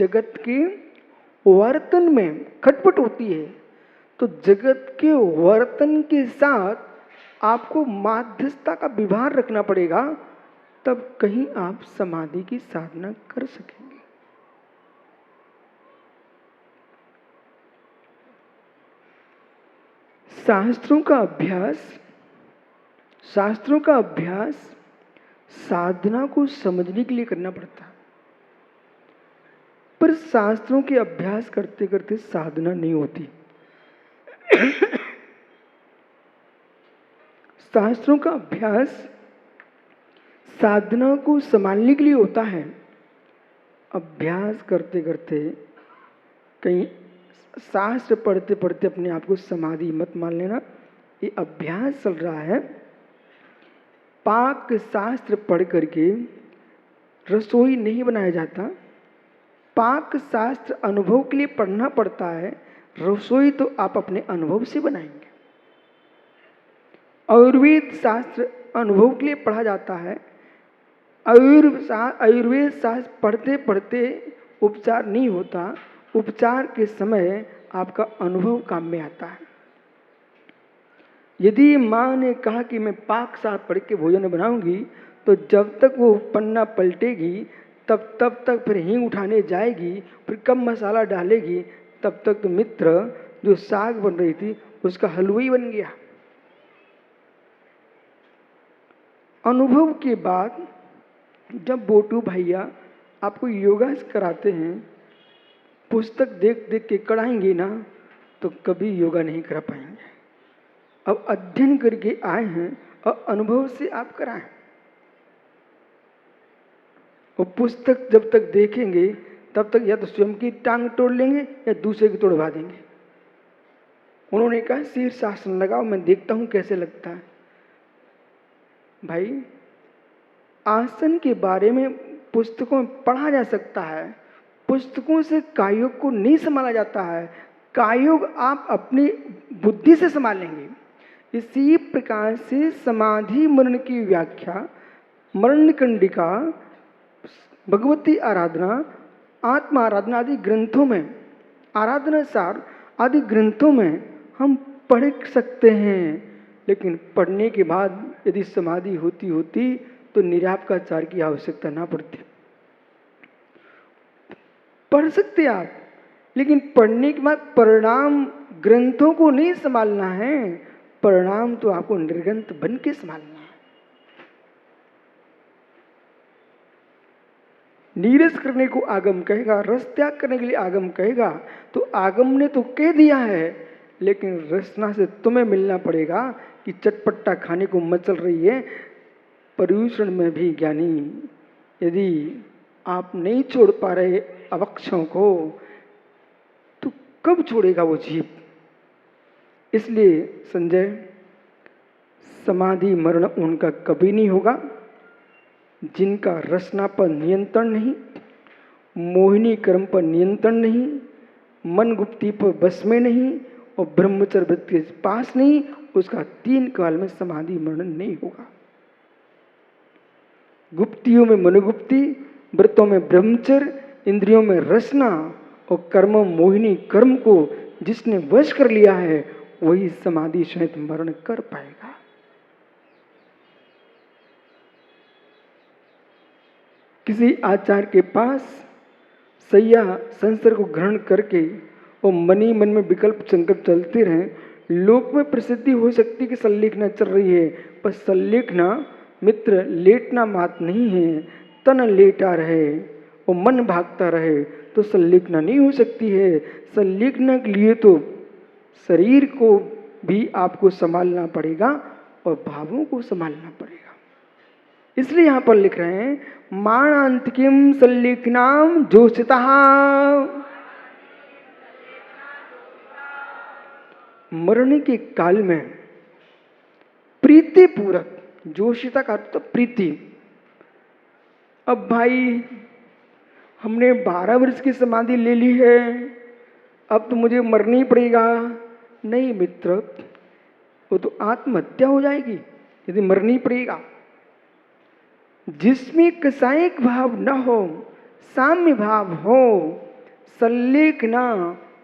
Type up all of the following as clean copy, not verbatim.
जगत के वर्तन में खटपट होती है, तो जगत के वर्तन के साथ आपको माध्यस्थता का व्यवहार रखना पड़ेगा, तब कहीं आप समाधि की साधना कर सकेंगे। शास्त्रों का अभ्यास साधना को समझने के लिए करना पड़ता है, पर शास्त्रों के अभ्यास करते करते साधना नहीं होती। शास्त्रों का अभ्यास साधना को संभालने के लिए होता है। अभ्यास करते करते कहीं शास्त्र पढ़ते पढ़ते अपने आप को समाधि मत मान लेना, ये अभ्यास चल रहा है। पाक शास्त्र पढ़ करके रसोई नहीं बनाया जाता, पाक शास्त्र अनुभव के लिए पढ़ना पड़ता है। रसोई तो आप अपने अनुभव से बनाएंगे। आयुर्वेद शास्त्र अनुभव के लिए पढ़ा जाता है। आयुर्वेद शास्त्र पढ़ते पढ़ते उपचार नहीं होता, उपचार के समय आपका अनुभव काम में आता है। यदि माँ ने कहा कि मैं पाक शास्त्र पढ़ के भोजन बनाऊंगी, तो जब तक वो पन्ना पलटेगी तब तक फिर हींग उठाने जाएगी, फिर कम मसाला डालेगी, तब तक तो मित्र जो साग बन रही थी उसका हलवा बन गया। अनुभव के बाद जब बोटू भैया आपको योगा कराते हैं, पुस्तक देख देख के कराएंगे ना, तो कभी योगा नहीं करा पाएंगे। अब अध्ययन करके आए हैं और अनुभव से आप कराएं। वो पुस्तक जब तक देखेंगे तब तक या तो स्वयं की टांग तोड़ लेंगे या दूसरे की तोड़वा देंगे। उन्होंने कहा शीर्षासन लगाओ, मैं देखता हूं कैसे लगता है। भाई, आसन के बारे में पुस्तकों में पढ़ा जा सकता है, पुस्तकों से कायोग को नहीं संभाला जाता है। कायोग आप अपनी बुद्धि से संभालेंगे। इसी प्रकार से समाधि मरण की व्याख्या मरण कंडिका, भगवती आराधना, आत्मा आराधना आदि ग्रंथों में, आराधना सार आदि ग्रंथों में हम पढ़ सकते हैं। लेकिन पढ़ने के बाद यदि समाधि होती तो निरापकाचार की आवश्यकता ना पड़ती। पढ़ सकते आप, लेकिन पढ़ने के बाद परिणाम ग्रंथों को नहीं संभालना है, परिणाम तो आपको निर्ग्रंथ बन के संभालना है। नीरस करने को आगम कहेगा, रस त्याग करने के लिए आगम कहेगा, तो आगम ने तो कह दिया है, लेकिन रसना से तुम्हें मिलना पड़ेगा कि चटपटा खाने को मचल रही है। पर्यूषण में भी ज्ञानी, यदि आप नहीं छोड़ पा रहे अवक्षों को, तो कब छोड़ेगा वो जीव। इसलिए संजय, समाधि मरण उनका कभी नहीं होगा जिनका रसना पर नियंत्रण नहीं, मोहिनी कर्म पर नियंत्रण नहीं, मन गुप्ती पर बस में नहीं और ब्रह्मचर्य व्रत के पास नहीं, उसका 3 काल में समाधि मरण नहीं होगा। गुप्तियों में मनोगुप्ति, व्रतों में ब्रह्मचर्य, इंद्रियों में रसना और कर्म मोहिनी कर्म को जिसने वश कर लिया है, वही समाधि सहित मरण कर पाएगा। किसी आचार्य के पास सैया संसार को ग्रहण करके और मनी मन में विकल्प संकल्प चलते रहे, लोक में प्रसिद्धि हो सकती कि संलेखना चल रही है, पर संलेखना मित्र लेटना मात नहीं है। तन लेटा रहे और मन भागता रहे तो संलेखना नहीं हो सकती है। संलेखना के लिए तो शरीर को भी आपको संभालना पड़ेगा और भावों को संभालना पड़ेगा। इसलिए यहां पर लिख रहे हैं, माणांतिकीम संलेखनाम जोषितः, मरने के काल में प्रीति पूर्वक, जोशिता का अर्थ तो प्रीति। अब भाई हमने 12 वर्ष की समाधि ले ली है, अब तो मुझे मरना ही पड़ेगा। नहीं मित्र, वो तो आत्महत्या हो जाएगी यदि मरना ही पड़ेगा। जिसमें कसायिक भाव न हो, साम्य भाव हो, संलेखना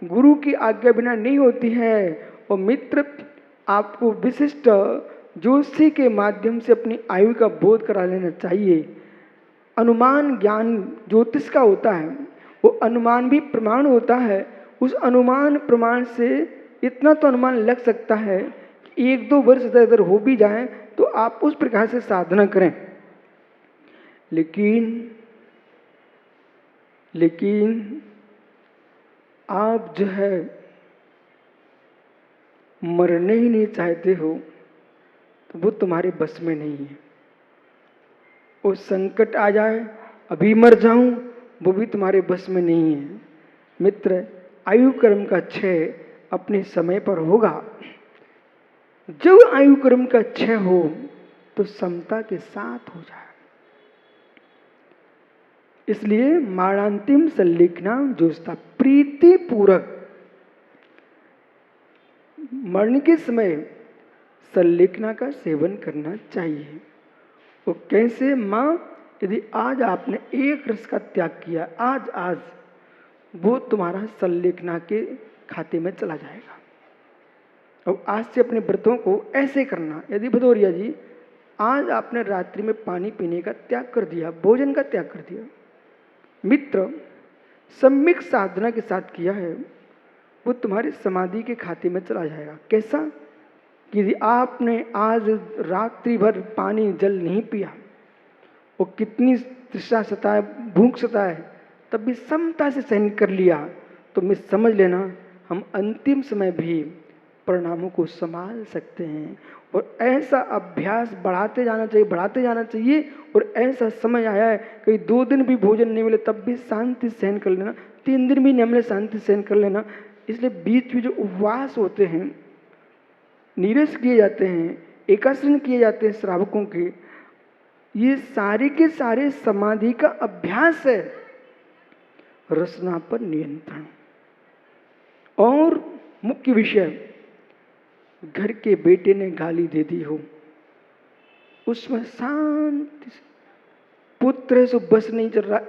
गुरु की आज्ञा बिना नहीं होती है। और मित्र, आपको विशिष्ट ज्योतिषी के माध्यम से अपनी आयु का बोध करा लेना चाहिए। अनुमान ज्ञान ज्योतिष का होता है, वो अनुमान भी प्रमाण होता है। उस अनुमान प्रमाण से इतना तो अनुमान लग सकता है कि 1-2 वर्ष इधर हो भी जाए तो आप उस प्रकार से साधना करें। लेकिन आप जो है मरने ही नहीं चाहते हो तो वो तुम्हारे बस में नहीं है। वो संकट आ जाए अभी मर जाऊं, वो भी तुम्हारे बस में नहीं है। मित्र, आयु कर्म का क्षय अपने समय पर होगा। जब आयु कर्म का क्षय हो तो समता के साथ हो जाए। इसलिए मरणांतिम संलेखना जोस्ता प्रीति पूर्वक मरने के समय संलेखना का सेवन करना चाहिए। वो कैसे? माँ, यदि आज आपने एक रस का त्याग किया, आज वो तुम्हारा संलेखना के खाते में चला जाएगा। अब आज से अपने व्रतों को ऐसे करना। यदि भदौरिया जी आज आपने रात्रि में पानी पीने का त्याग कर दिया, भोजन का त्याग कर दिया, मित्र सम्यक साधना के साथ किया है, वो तुम्हारे समाधि के खाते में चला जाएगा। कैसा? कि यदि आपने आज रात्रि भर पानी जल नहीं पिया, वो कितनी तृष्णा सताए, भूख सताए, तब भी समता से सहन कर लिया, तो मैं समझ लेना हम अंतिम समय भी परिणामों को संभाल सकते हैं। और ऐसा अभ्यास बढ़ाते जाना चाहिए। और ऐसा समय आया है कहीं 2 दिन भी भोजन नहीं मिले तब भी शांति सहन कर लेना, 3 दिन भी नहीं मिले शांति सहन कर लेना। इसलिए बीच में जो उपवास होते हैं, नीरस किए जाते हैं, एकासन किए जाते हैं श्रावकों के, ये सारे के सारे समाधि का अभ्यास है। रसना पर नियंत्रण। और मुख्य विषय, घर के बेटे ने गाली दे दी हो, उसमें शांति से, पुत्र है सो बस नहीं चल रहा,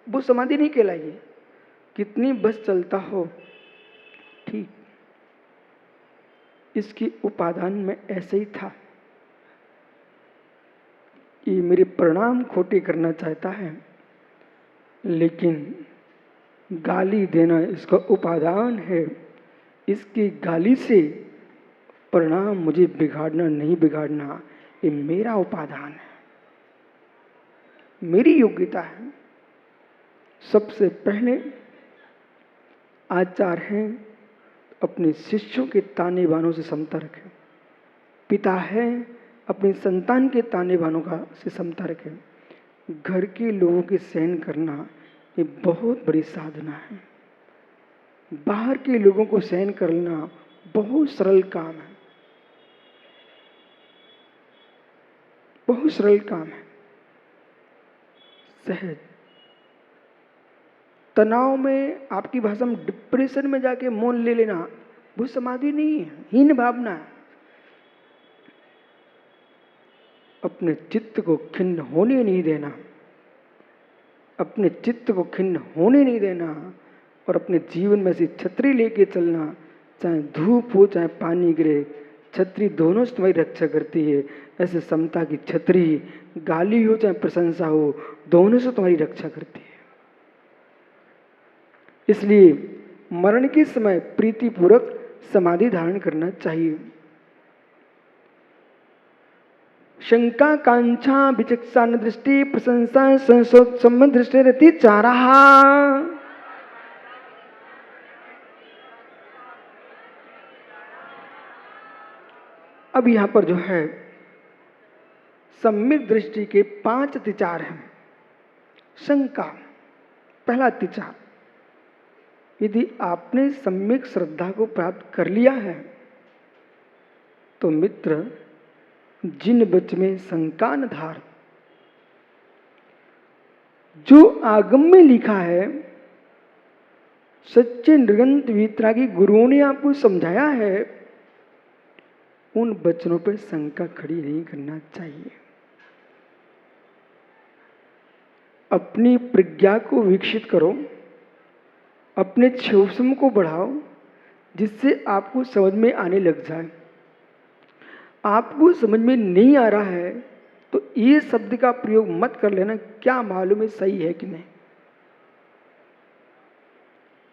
वो समाधि नहीं कहलाएगी। कितनी बस चलता हो, ठीक। इसकी उपादान में ऐसे ही था, ये मेरे परिणाम खोटे करना चाहता है, लेकिन गाली देना इसका उपादान है। इसकी गाली से परिणाम मुझे बिगाड़ना नहीं बिगाड़ना, ये मेरा उपादान है, मेरी योग्यता है। सबसे पहले आचार है अपने शिष्यों के ताने बानों से समता रखें। पिता है अपनी संतान के ताने बानों का से समता रखें। घर के लोगों के सहन करना ये बहुत बड़ी साधना है। बाहर के लोगों को सहन करना बहुत सरल काम है, बहुत सरल काम है, सहज। तनाव में, आपकी भाषा में डिप्रेशन में जाके मौन ले लेना वो समाधि नहीं है, हीन भावना है। अपने चित्त को खिन्न होने नहीं देना, अपने चित्त को खिन्न होने नहीं देना, और अपने जीवन में से छतरी लेके चलना। चाहे धूप हो चाहे पानी गिरे, छतरी दोनों से तुम्हारी रक्षा करती है। ऐसे समता की छतरी, गाली हो चाहे प्रशंसा हो, दोनों से तुम्हारी रक्षा करती है। इसलिए मरण के समय प्रीतिपूर्वक समाधि धारण करना चाहिए। शंका कांक्षा विचक्षण दृष्टि प्रशंसा संबंध दृष्टि रहती चारा। अब यहां पर जो है सम्यक दृष्टि के 5 अतिचार हैं। शंका, पहला अतिचार, यदि आपने सम्यक श्रद्धा को प्राप्त कर लिया है तो मित्र, जिन बच में शंका न धार, जो आगम में लिखा है, सच्चे निर्गंत वीतरागी गुरुओं ने आपको समझाया है, उन वचनों पर शंका खड़ी नहीं करना चाहिए। अपनी प्रज्ञा को विकसित करो, अपने क्षोभसम को बढ़ाओ जिससे आपको समझ में आने लग जाए। आपको समझ में नहीं आ रहा है तो ये शब्द का प्रयोग मत कर लेना, क्या मालूम है सही है कि नहीं।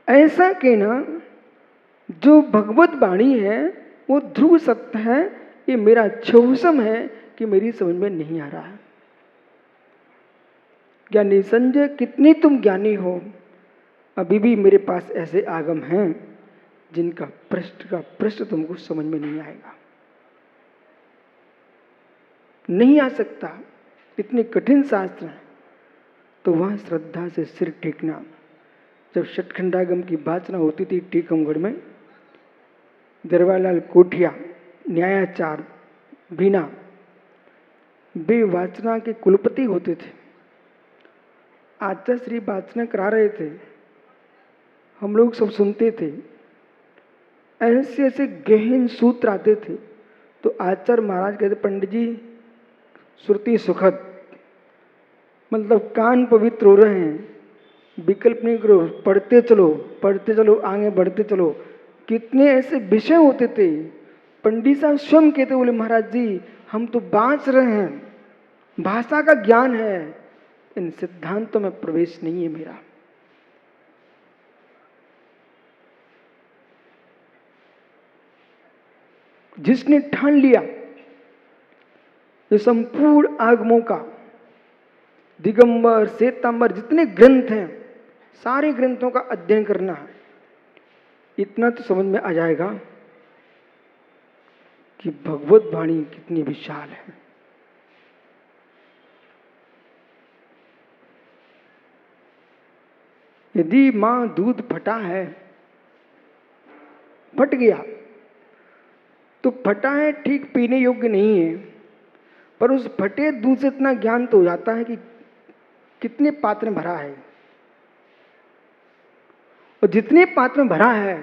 ऐसा कहना जो भगवत वाणी है वो ध्रुव सत्य है, ये मेरा क्षोभसम है कि मेरी समझ में नहीं आ रहा है। ज्ञानी संजय, कितने तुम ज्ञानी हो, अभी भी मेरे पास ऐसे आगम हैं जिनका प्रश्न तुमको समझ में नहीं आएगा, नहीं आ सकता, इतने कठिन शास्त्र हैं। तो वहां श्रद्धा से सिर टेकना। जब षटखंडागम की वाचना होती थी टीकमगढ़ में, दरबारलाल कोठिया, न्यायाचार, बीना, वे वाचना के कुलपति होते थे। आचार्य श्री वाचना करा रहे थे, हम लोग सब सुनते थे। ऐसे ऐसे गहन सूत्र आते थे तो आचार्य महाराज कहते, पंडित जी श्रुति सुखद, मतलब कान पवित्र हो रहे हैं, विकल्प नहीं करो, पढ़ते चलो, आगे बढ़ते चलो। कितने ऐसे विषय होते थे, पंडित साहब स्वयं कहते, बोले महाराज जी हम तो बाँच रहे हैं, भाषा का ज्ञान है, इन सिद्धांतों में प्रवेश नहीं है मेरा। जिसने ठान लिया ये संपूर्ण आगमों का, दिगंबर, श्वेतांबर, जितने ग्रंथ हैं, सारे ग्रंथों का अध्ययन करना है, इतना तो समझ में आ जाएगा कि भगवत वाणी कितनी विशाल है। यदि मां दूध फटा है, फट गया तो फटा है ठीक, पीने योग्य नहीं है, पर उस फटे दूध से इतना ज्ञान तो हो जाता है कि कितने पात्र में भरा है, और जितने पात्र में भरा है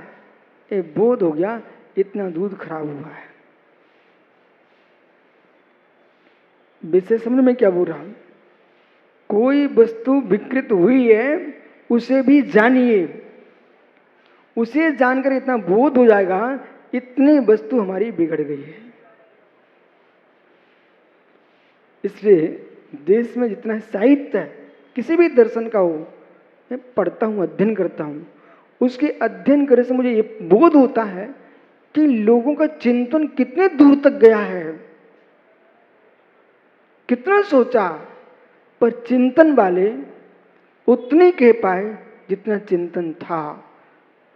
ये बोध हो गया इतना दूध खराब हुआ है। विषय समझ में क्या बोल रहा हूं, कोई वस्तु विकृत हुई है उसे भी जानिए, उसे जानकर इतना बोध हो जाएगा इतनी वस्तु हमारी बिगड़ गई है। इसलिए देश में जितना साहित्य है, किसी भी दर्शन का हो, मैं पढ़ता हूं, अध्ययन करता हूं, उसके अध्ययन करने से मुझे ये बोध होता है कि लोगों का चिंतन कितने दूर तक गया है, कितना सोचा, पर चिंतन वाले उतने कह पाए जितना चिंतन था।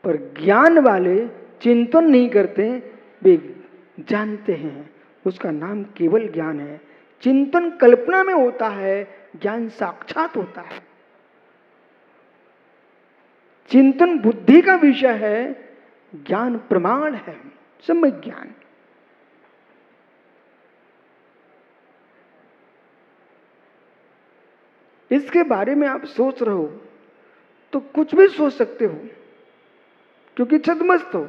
पर ज्ञान वाले चिंतन नहीं करते, वे जानते हैं, उसका नाम केवल ज्ञान है। चिंतन कल्पना में होता है, ज्ञान साक्षात होता है। चिंतन बुद्धि का विषय है, ज्ञान प्रमाण है, सम्यक ज्ञान। इसके बारे में आप सोच रहे हो तो कुछ भी सोच सकते हो क्योंकि छद्मस्त हो,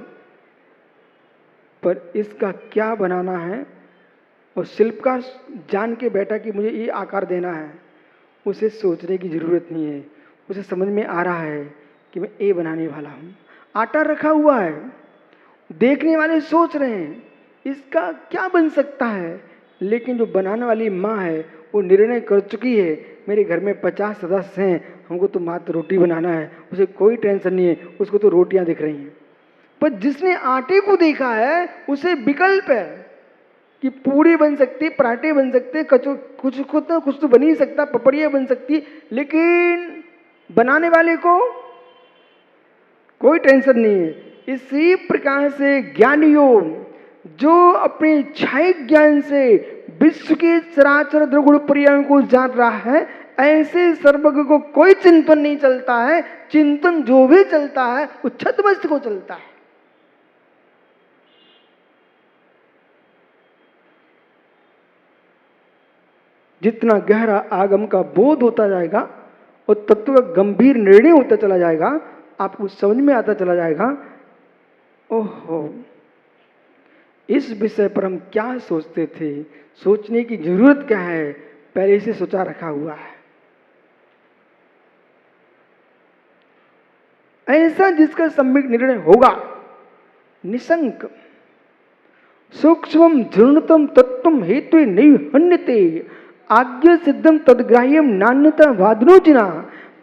पर इसका क्या बनाना है और शिल्पकार जान के बैठा कि मुझे ये आकार देना है, उसे सोचने की जरूरत नहीं है। उसे समझ में आ रहा है कि मैं ये बनाने वाला हूं। आटा रखा हुआ है, देखने वाले सोच रहे हैं इसका क्या बन सकता है, लेकिन जो बनाने वाली माँ है वो निर्णय कर चुकी है, मेरे घर में 50 सदस्य हैं, हमको तो मात्र रोटी बनाना है, उसे कोई टेंशन नहीं है, उसको तो रोटियां दिख रही हैं। पर जिसने आटे को देखा है उसे विकल्प है कि पूड़ी बन सकती, पराठे बन सकते, कुछ तो बन ही सकता, पपड़ियाँ बन सकती, लेकिन बनाने वाले को कोई टेंशन नहीं है। इसी प्रकार से ज्ञानियों जो अपने क्षयिक ज्ञान से विश्व के चराचर द्रगुण पर्यायों को जान रहा है, ऐसे सर्वज्ञ को कोई चिंतन नहीं चलता है। चिंतन जो भी चलता है वो छद्मस्त को चलता है। जितना गहरा आगम का बोध होता जाएगा और तत्व का गंभीर निर्णय होता चला जाएगा, आपको समझ में आता चला जाएगा, ओहो इस विषय पर हम क्या सोचते थे, सोचने की जरूरत क्या है, पहले से सोचा रखा हुआ है। ऐसा जिसका सम्यक निर्णय होगा, निशंक सूक्ष्मम झूर्णतम तत्वम हेतु नैहन्यते आज्ञा सिद्धम तदग्राह्यम नान्यता वादनोचिना।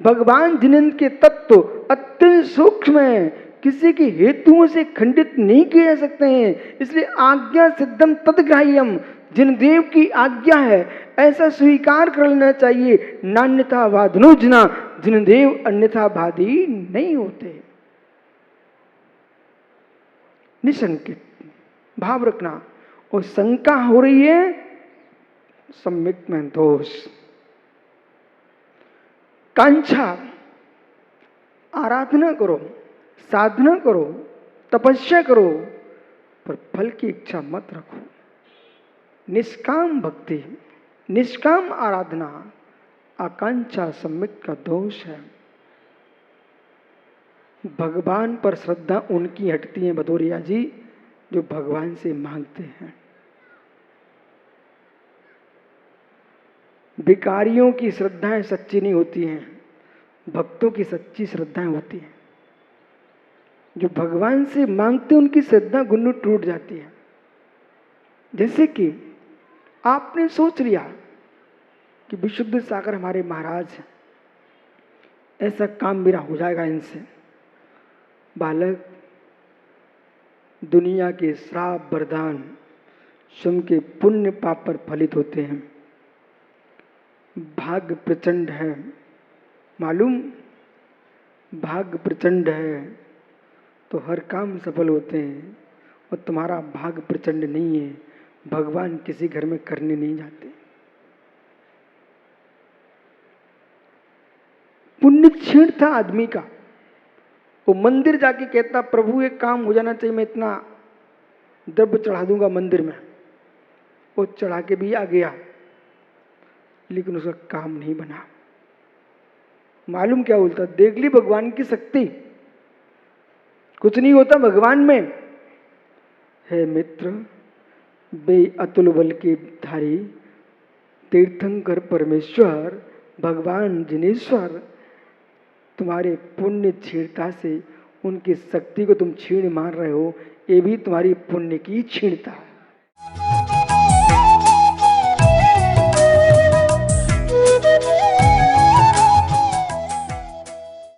भगवान जिनंद के तत्व अत्यंत सूक्ष्म है, किसी की हेतुओं से खंडित नहीं किए जा सकते हैं, इसलिए आज्ञा सिद्धम तदग्राह्यम, जिन देव की आज्ञा है ऐसा स्वीकार कर लेना चाहिए। नान्यथा वादनोजना, जिन देव अन्यथा वादी नहीं होते। निशंकित भाव रखना, और शंका हो रही है सम्यक में दोष। कांक्षा, आराधना करो, साधना करो, तपस्या करो, पर फल की इच्छा मत रखो। निष्काम भक्ति, निष्काम आराधना, आकांक्षा सम्यक का दोष है। भगवान पर श्रद्धा उनकी हटती है भदौरिया जी जो भगवान से मांगते हैं। भिखारियों की श्रद्धाएं सच्ची नहीं होती हैं, भक्तों की सच्ची श्रद्धाएं होती हैं। जो भगवान से मांगते उनकी श्रद्धा गुन्नू टूट जाती है। जैसे कि आपने सोच लिया कि विशुद्ध सागर हमारे महाराज हैं, ऐसा काम मेरा हो जाएगा इनसे। बालक, दुनिया के श्राप वरदान स्वयं के पुण्य पाप पर फलित होते हैं। भाग्य प्रचंड है, मालूम, भाग्य प्रचंड है तो हर काम सफल होते हैं, और तुम्हारा भाग्य प्रचंड नहीं है, भगवान किसी घर में करने नहीं जाते। पुण्य क्षीण था आदमी का, वो मंदिर जाके कहता प्रभु एक काम हो जाना चाहिए, मैं इतना द्रव्य चढ़ा दूंगा मंदिर में। वो चढ़ा के भी आ गया, लेकिन उसका काम नहीं बना। मालूम क्या बोलता, देख ली भगवान की शक्ति, कुछ नहीं होता भगवान में। हे मित्र, बे अतुल बल के धारी तीर्थंकर परमेश्वर भगवान जिनेश्वर, तुम्हारे पुण्य क्षीणता से उनकी शक्ति को तुम क्षीण मान रहे हो, ये भी तुम्हारी पुण्य की क्षीणता है।